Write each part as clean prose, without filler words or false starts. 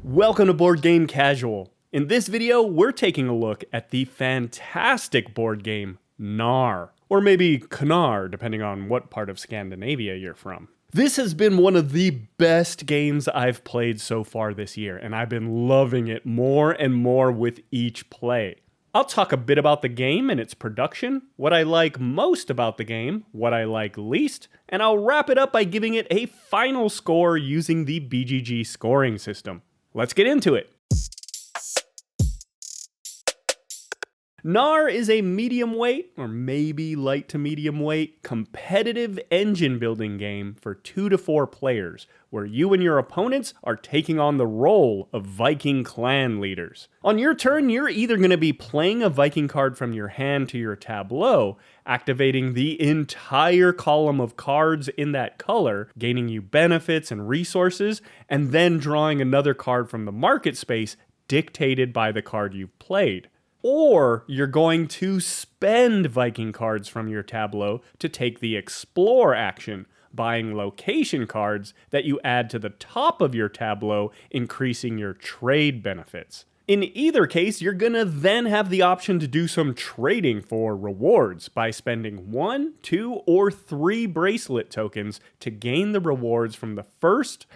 Welcome to Board Game Casual. In this video, we're taking a look at the fantastic board game Knarr, or maybe Knarr, depending on what part of Scandinavia you're from. This has been one of the best games I've played so far this year, and I've been loving it more and more with each play. I'll talk a bit about the game and its production, what I like most about the game, what I like least, and I'll wrap it up by giving it a final score using the BGG scoring system. Let's get into it. Knarr is a medium weight, or maybe light to medium weight, competitive engine building game for 2 to 4 players, where you and your opponents are taking on the role of Viking clan leaders. On your turn, you're either going to be playing a Viking card from your hand to your tableau, activating the entire column of cards in that color, gaining you benefits and resources, and then drawing another card from the market space dictated by the card you've played. Or you're going to spend Viking cards from your tableau to take the Explore action, buying location cards that you add to the top of your tableau, increasing your trade benefits. In either case, you're gonna then have the option to do some trading for rewards by spending 1, 2, or 3 bracelet tokens to gain the rewards from the first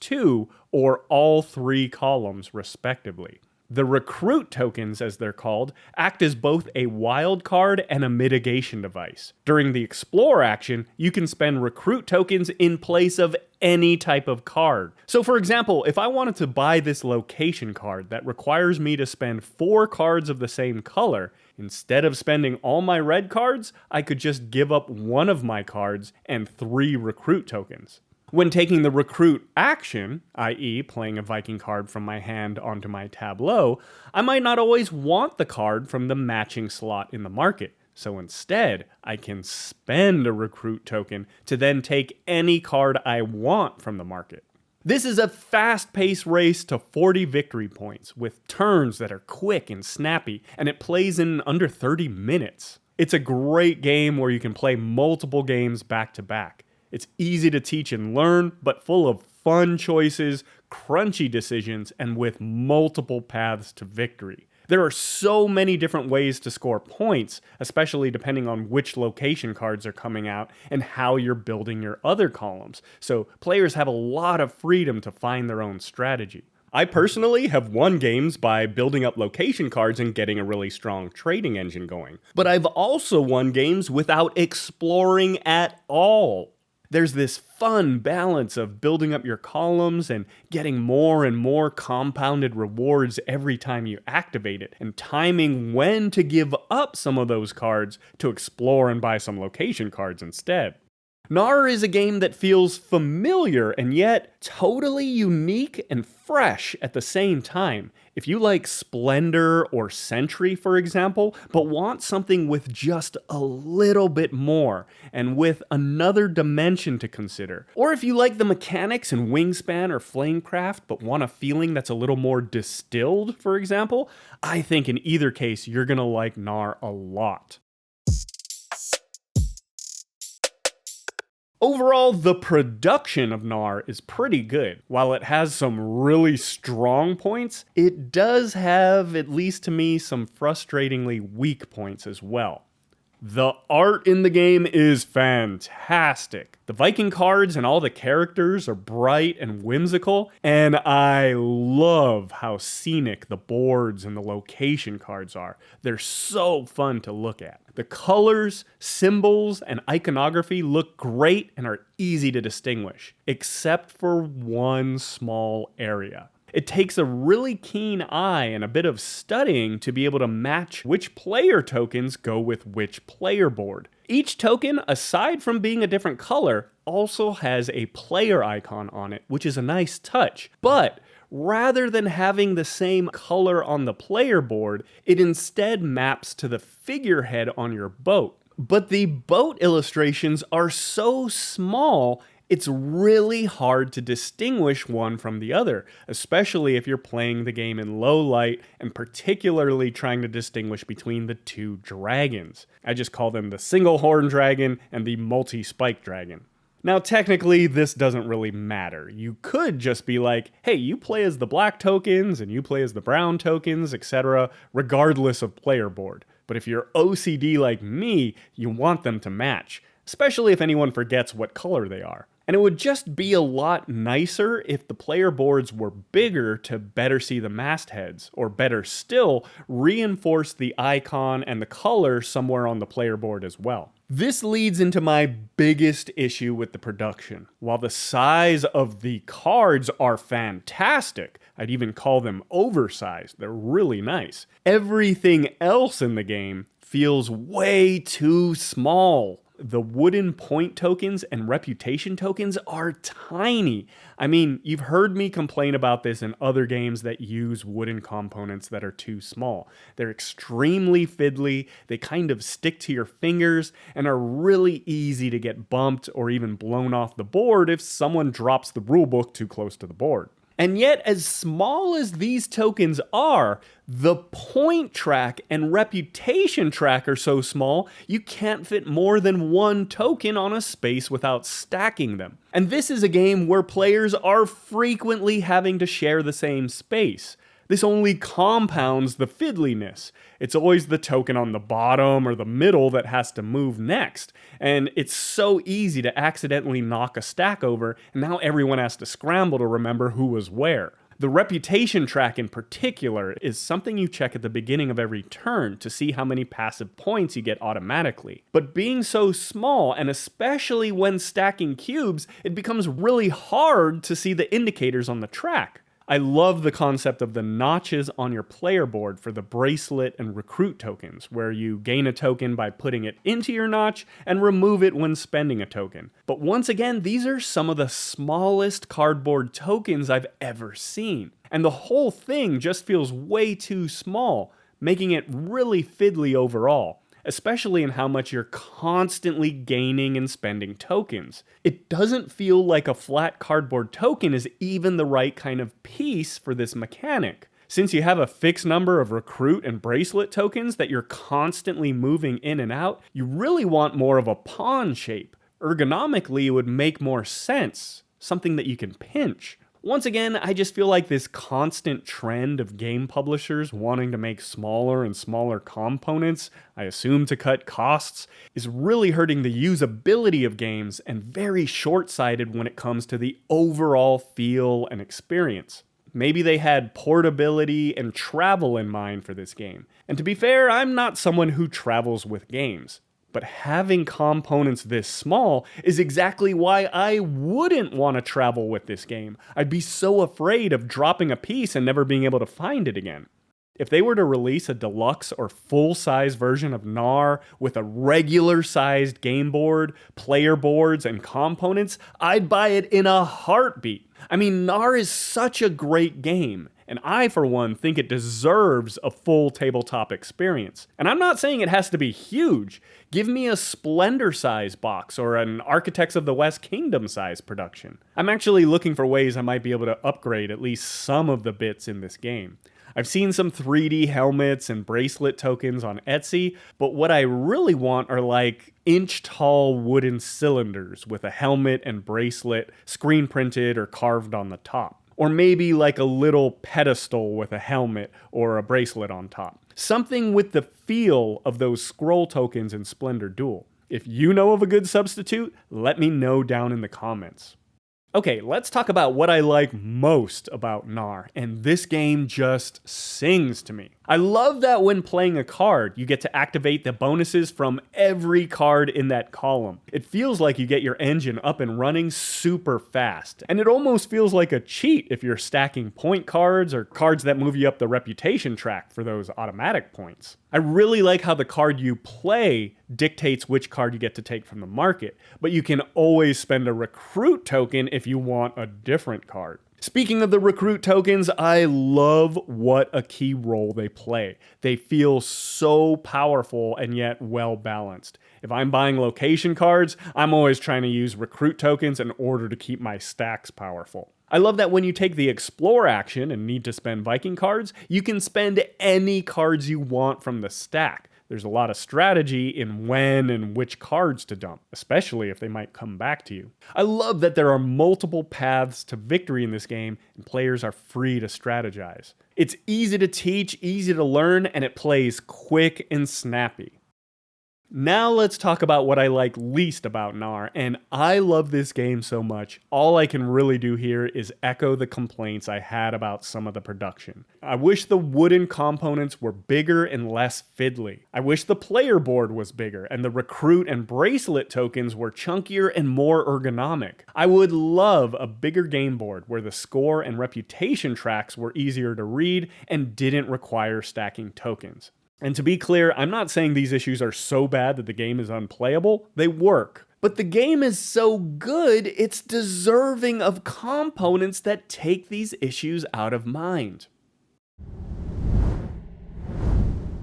2, or all 3 columns respectively. The recruit tokens, as they're called, act as both a wild card and a mitigation device. During the Explore action, you can spend recruit tokens in place of any type of card. So for example, if I wanted to buy this location card that requires me to spend 4 cards of the same color, instead of spending all my red cards, I could just give up 1 of my cards and 3 recruit tokens. When taking the recruit action, i.e. playing a Viking card from my hand onto my tableau, I might not always want the card from the matching slot in the market. So instead, I can spend a recruit token to then take any card I want from the market. This is a fast-paced race to 40 victory points, with turns that are quick and snappy, and it plays in under 30 minutes. It's a great game where you can play multiple games back to back. It's easy to teach and learn, but full of fun choices, crunchy decisions, and with multiple paths to victory. There are so many different ways to score points, especially depending on which location cards are coming out and how you're building your other columns. So players have a lot of freedom to find their own strategy. I personally have won games by building up location cards and getting a really strong trading engine going. But I've also won games without exploring at all. There's this fun balance of building up your columns and getting more and more compounded rewards every time you activate it, and timing when to give up some of those cards to explore and buy some location cards instead. Knarr is a game that feels familiar and yet totally unique and fresh at the same time. If you like Splendor or Sentry, for example, but want something with just a little bit more and with another dimension to consider, or if you like the mechanics in Wingspan or Flamecraft but want a feeling that's a little more distilled, for example, I think in either case you're gonna like Knarr a lot. Overall, the production of Knarr is pretty good. While it has some really strong points, it does have, at least to me, some frustratingly weak points as well. The art in the game is fantastic. The Viking cards and all the characters are bright and whimsical, and I love how scenic the boards and the location cards are. They're so fun to look at. The colors, symbols, and iconography look great and are easy to distinguish, except for one small area. It takes a really keen eye and a bit of studying to be able to match which player tokens go with which player board. Each token, aside from being a different color, also has a player icon on it, which is a nice touch. But rather than having the same color on the player board, it instead maps to the figurehead on your boat. But the boat illustrations are so small, it's really hard to distinguish one from the other, especially if you're playing the game in low light and particularly trying to distinguish between the 2 dragons. I just call them the single horn dragon and the multi-spike dragon. Now, technically, this doesn't really matter. You could just be like, hey, you play as the black tokens and you play as the brown tokens, etc., regardless of player board. But if you're OCD like me, you want them to match, especially if anyone forgets what color they are. And it would just be a lot nicer if the player boards were bigger to better see the mastheads, or better still, reinforce the icon and the color somewhere on the player board as well. This leads into my biggest issue with the production. While the size of the cards are fantastic, I'd even call them oversized, they're really nice, everything else in the game feels way too small. The wooden point tokens and reputation tokens are tiny. I mean, you've heard me complain about this in other games that use wooden components that are too small. They're extremely fiddly, they kind of stick to your fingers, and are really easy to get bumped or even blown off the board if someone drops the rulebook too close to the board. And yet, as small as these tokens are, the point track and reputation track are so small, you can't fit more than one token on a space without stacking them. And this is a game where players are frequently having to share the same space. This only compounds the fiddliness. It's always the token on the bottom or the middle that has to move next. And it's so easy to accidentally knock a stack over, and now everyone has to scramble to remember who was where. The reputation track in particular is something you check at the beginning of every turn to see how many passive points you get automatically. But being so small, and especially when stacking cubes, it becomes really hard to see the indicators on the track. I love the concept of the notches on your player board for the bracelet and recruit tokens, where you gain a token by putting it into your notch and remove it when spending a token. But once again, these are some of the smallest cardboard tokens I've ever seen. And the whole thing just feels way too small, making it really fiddly overall, especially in how much you're constantly gaining and spending tokens. It doesn't feel like a flat cardboard token is even the right kind of piece for this mechanic. Since you have a fixed number of recruit and bracelet tokens that you're constantly moving in and out, you really want more of a pawn shape. Ergonomically, it would make more sense, something that you can pinch. Once again, I just feel like this constant trend of game publishers wanting to make smaller and smaller components, I assume to cut costs, is really hurting the usability of games and very short-sighted when it comes to the overall feel and experience. Maybe they had portability and travel in mind for this game. And to be fair, I'm not someone who travels with games. But having components this small is exactly why I wouldn't want to travel with this game. I'd be so afraid of dropping a piece and never being able to find it again. If they were to release a deluxe or full-size version of Knarr with a regular-sized game board, player boards, and components, I'd buy it in a heartbeat. I mean, Knarr is such a great game, and I, for one, think it deserves a full tabletop experience. And I'm not saying it has to be huge. Give me a Splendor-size box or an Architects of the West Kingdom-size production. I'm actually looking for ways I might be able to upgrade at least some of the bits in this game. I've seen some 3D helmets and bracelet tokens on Etsy, but what I really want are like inch-tall wooden cylinders with a helmet and bracelet screen printed or carved on the top. Or maybe like a little pedestal with a helmet or a bracelet on top. Something with the feel of those scroll tokens in Splendor Duel. If you know of a good substitute, let me know down in the comments. Okay, let's talk about what I like most about Knarr, and this game just sings to me. I love that when playing a card, you get to activate the bonuses from every card in that column. It feels like you get your engine up and running super fast, and it almost feels like a cheat if you're stacking point cards or cards that move you up the reputation track for those automatic points. I really like how the card you play dictates which card you get to take from the market, but you can always spend a recruit token if you want a different card. Speaking of the recruit tokens, I love what a key role they play. They feel so powerful and yet well balanced. If I'm buying location cards, I'm always trying to use recruit tokens in order to keep my stacks powerful. I love that when you take the explore action and need to spend Viking cards, you can spend any cards you want from the stack. There's a lot of strategy in when and which cards to dump, especially if they might come back to you. I love that there are multiple paths to victory in this game, and players are free to strategize. It's easy to teach, easy to learn, and it plays quick and snappy. Now let's talk about what I like least about Knarr, and I love this game so much, all I can really do here is echo the complaints I had about some of the production. I wish the wooden components were bigger and less fiddly. I wish the player board was bigger, and the recruit and bracelet tokens were chunkier and more ergonomic. I would love a bigger game board where the score and reputation tracks were easier to read and didn't require stacking tokens. And to be clear, I'm not saying these issues are so bad that the game is unplayable. They work. But the game is so good, it's deserving of components that take these issues out of mind.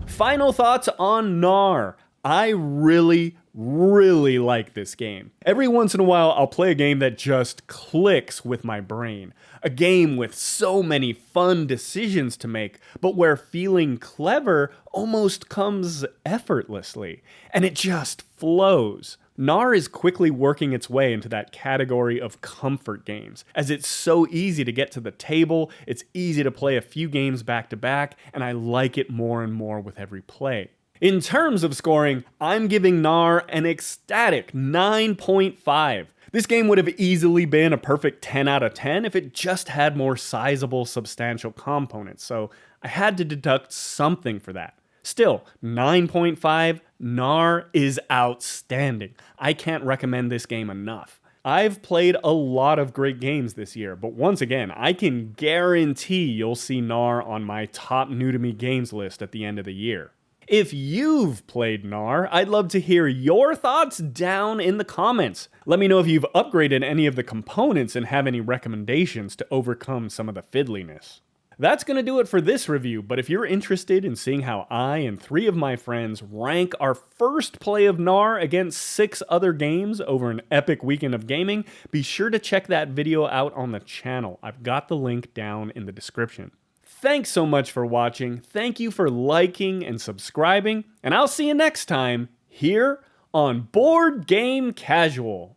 Final thoughts on Knarr. I really like this game. Every once in a while, I'll play a game that just clicks with my brain. A game with so many fun decisions to make, but where feeling clever almost comes effortlessly. And it just flows. Knarr is quickly working its way into that category of comfort games, as it's so easy to get to the table, it's easy to play a few games back to back, and I like it more and more with every play. In terms of scoring, I'm giving Knarr an ecstatic 9.5. This game would have easily been a perfect 10 out of 10 if it just had more sizable, substantial components, so I had to deduct something for that. Still, 9.5, Knarr is outstanding. I can't recommend this game enough. I've played a lot of great games this year, but once again, I can guarantee you'll see Knarr on my top new to me games list at the end of the year. If you've played Knarr, I'd love to hear your thoughts down in the comments. Let me know if you've upgraded any of the components and have any recommendations to overcome some of the fiddliness. That's going to do it for this review, but if you're interested in seeing how I and 3 of my friends rank our first play of Knarr against 6 other games over an epic weekend of gaming, be sure to check that video out on the channel. I've got the link down in the description. Thanks so much for watching, thank you for liking and subscribing, and I'll see you next time here on Board Game Casual.